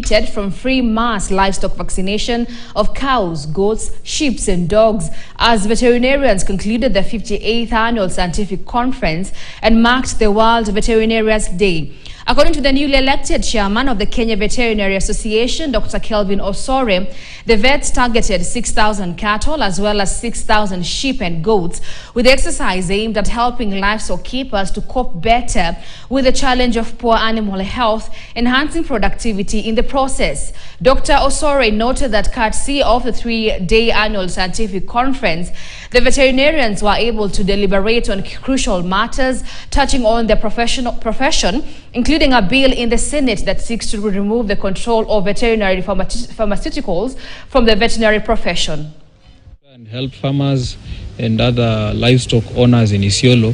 from free mass livestock vaccination of cows, goats, sheep and dogs as veterinarians concluded the 58th annual scientific conference and marked the World Veterinarians Day. According to the newly elected chairman of the Kenya Veterinary Association, Dr. Kelvin Osore, the vets targeted 6,000 cattle as well as 6,000 sheep and goats, with the exercise aimed at helping livestock keepers to cope better with the challenge of poor animal health, enhancing productivity in the process. Dr. Osore noted that courtesy of the 3-day annual scientific conference, the veterinarians were able to deliberate on crucial matters touching on their profession, including a bill in the Senate that seeks to remove the control of veterinary pharmaceuticals from the veterinary profession. And help farmers and other livestock owners in Isiolo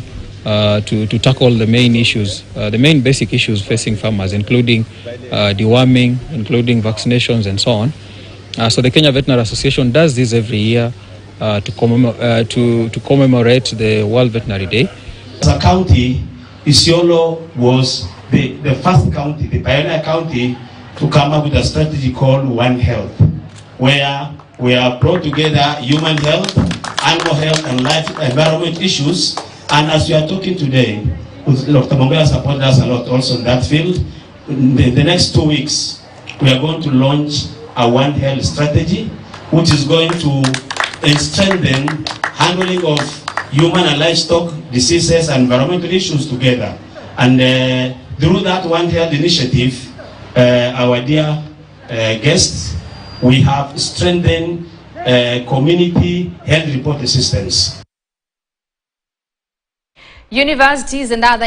to tackle the main issues, the main basic issues facing farmers, including deworming, including vaccinations and so on. So the Kenya Veterinary Association does this every year to commemorate the World Veterinary Day. As a county, Isiolo was the first county, the pioneer county, to come up with a strategy called One Health, where we have brought together human health, animal health, and life environment issues. And as we are talking today, Dr. Mombasa supported us a lot also in that field. In the next 2 weeks, we are going to launch a One Health strategy, which is going to strengthen handling of human and livestock diseases and environmental issues together. And through that One Health initiative, our dear guests, we have strengthened community health report assistance. Universities and other